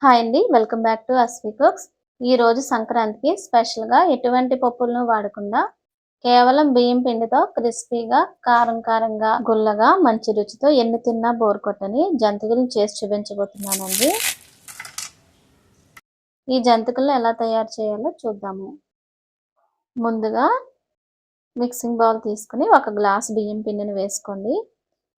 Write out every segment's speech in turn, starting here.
Hi అండి, welcome back to Asvi cooks. ఈరోజు సంక్రాంతికి స్పెషల్గా ఎటువంటి పప్పులను వాడకుండా కేవలం బియ్యం పిండితో క్రిస్పీగా కారం కారంగా గుల్లగా మంచి రుచితో ఎన్ని తిన్నా బోర్ కొట్టని జంతికలను చేసి చూపించబోతున్నానండి. ఈ జంతికలను ఎలా తయారు చేయాలో చూద్దాము. ముందుగా మిక్సింగ్ బౌల్ తీసుకుని ఒక గ్లాస్ బియ్యం పిండిని వేసుకోండి.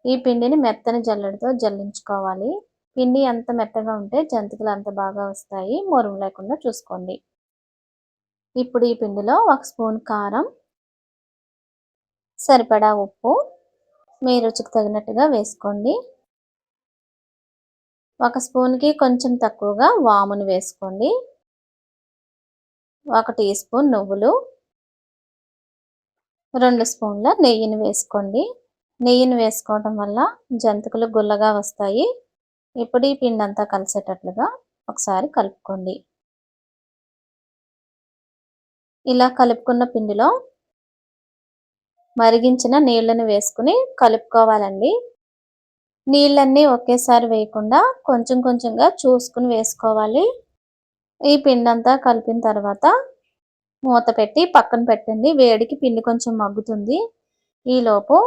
ఈ పిండిని మెత్తని జల్లెడతో జల్లించుకోవాలి. పిండి ఎంత మెత్తగా ఉంటే జంతికలు అంత బాగా వస్తాయి. మొరుగు లేకుండా చూసుకోండి. ఇప్పుడు ఈ పిండిలో 1 స్పూన్ కారం, సరిపడా ఉప్పు మీ రుచికి తగినట్టుగా వేసుకోండి. 1 స్పూన్కి కొంచెం తక్కువగా వామును వేసుకోండి. 1 టీ స్పూన్ నువ్వులు, 2 స్పూన్ల నెయ్యిని వేసుకోండి. నెయ్యిని వేసుకోవడం వల్ల జంతికలు గుల్లగా వస్తాయి. ఇప్పుడు ఈ పిండి అంతా కలిసేటట్లుగా ఒకసారి కలుపుకోండి. ఇలా కలుపుకున్న పిండిలో మరిగించిన నీళ్ళని వేసుకుని కలుపుకోవాలండి. నీళ్ళన్నీ ఒకేసారి వేయకుండా కొంచెం కొంచెంగా చూసుకుని వేసుకోవాలి. ఈ పిండి అంతా కలిపిన తర్వాత మూత పెట్టి పక్కన పెట్టండి. వేడికి పిండి కొంచెం మగ్గుతుంది. ఈలోపు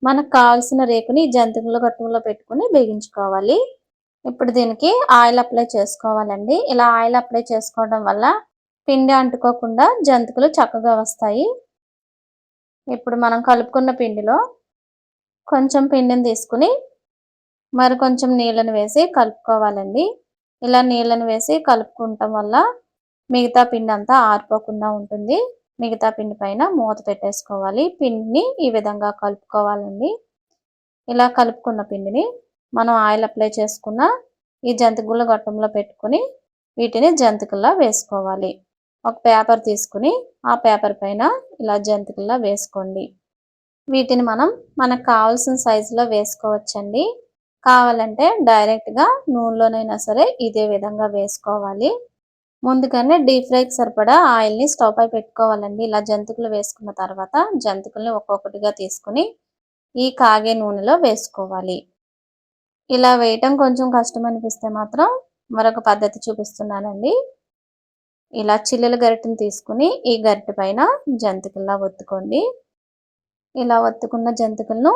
మనకు కావాల్సిన రేకుని జంతికల గట్టులో పెట్టుకుని వేగించుకోవాలి. ఇప్పుడు దీనికి ఆయిల్ అప్లై చేసుకోవాలండి. ఇలా ఆయిల్ అప్లై చేసుకోవడం వల్ల పిండి అంటుకోకుండా జంతికలు చక్కగా వస్తాయి. ఇప్పుడు మనం కలుపుకున్న పిండిలో కొంచెం పిండిని తీసుకుని మరి కొంచెం నీళ్ళని వేసి కలుపుకోవాలండి. ఇలా నీళ్ళని వేసి కలుపుకోవటం వల్ల మిగతా పిండి అంతా ఆరిపోకుండా ఉంటుంది. మిగతా పిండి పైన మూత పెట్టేసుకోవాలి. పిండిని ఈ విధంగా కలుపుకోవాలండి. ఇలా కలుపుకున్న పిండిని మనం ఆయిల్ అప్లై చేసుకున్న ఈ జంతికల గొట్టంలో పెట్టుకుని వీటిని జంతికల్లా వేసుకోవాలి. ఒక పేపర్ తీసుకుని ఆ పేపర్ పైన ఇలా జంతికల్లా వేసుకోండి. వీటిని మనకు కావాల్సిన సైజులో వేసుకోవచ్చండి. కావాలంటే డైరెక్ట్గా నూనెలోనైనా సరే ఇదే విధంగా వేసుకోవాలి. ముందుగానే డీప్ ఫ్రైకి సరిపడా ఆయిల్ని స్టవ్ పై పెట్టుకోవాలండి. ఇలా జంతికలు వేసుకున్న తర్వాత జంతికల్ని ఒక్కొక్కటిగా తీసుకుని ఈ కాగే నూనెలో వేసుకోవాలి. ఇలా వేయటం కొంచెం కష్టం అనిపిస్తే మాత్రం మరొక పద్ధతి చూపిస్తున్నానండి. ఇలా చిల్లుల గరిటెని తీసుకుని ఈ గరిటె పైన జంతికల్లా ఒత్తుకోండి. ఇలా ఒత్తుకున్న జంతికలను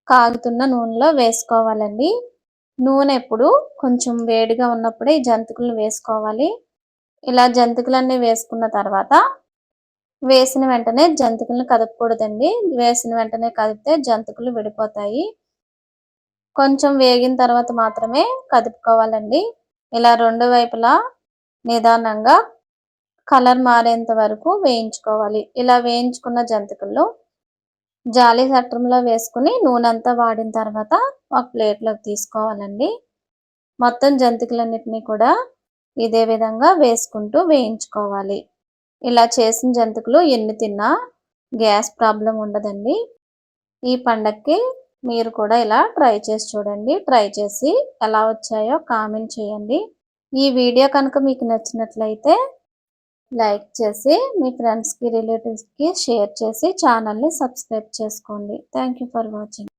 కాగుతున్న నూనెలో వేసుకోవాలండి. నూనె ఎప్పుడు కొంచెం వేడిగా ఉన్నప్పుడే ఈ జంతికలను వేసుకోవాలి. ఇలా జంతికలన్నీ వేసుకున్న తర్వాత వేసిన వెంటనే జంతికలను కదపకూడదండి. వేసిన వెంటనే కదిపితే జంతికలు విడిపోతాయి. కొంచెం వేగిన తర్వాత మాత్రమే కదుపుకోవాలండి. ఇలా రెండు వైపులా నిదానంగా కలర్ మారేంత వరకు వేయించుకోవాలి. ఇలా వేయించుకున్న జంతికల్లో జాలి సట్రంలో వేసుకుని నూనె అంతా వాడిన తర్వాత ఒక ప్లేట్లోకి తీసుకోవాలండి. మొత్తం జంతికలన్నిటినీ కూడా ఇదే విధంగా వేసుకుంటూ వేయించుకోవాలి. ఇలా చేసిన జంతికలు ఎన్ని తిన్నా గ్యాస్ ప్రాబ్లం ఉండదండి. ఈ పండగకి మీరు కూడా ఇలా ట్రై చేసి చూడండి. ట్రై చేసి ఎలా వచ్చాయో కామెంట్ చేయండి. ఈ వీడియో కనుక మీకు నచ్చినట్లయితే లైక్ చేసి మీ ఫ్రెండ్స్కి రిలేటివ్స్కి షేర్ చేసి ఛానల్ని సబ్స్క్రైబ్ చేసుకోండి. Thank you for watching.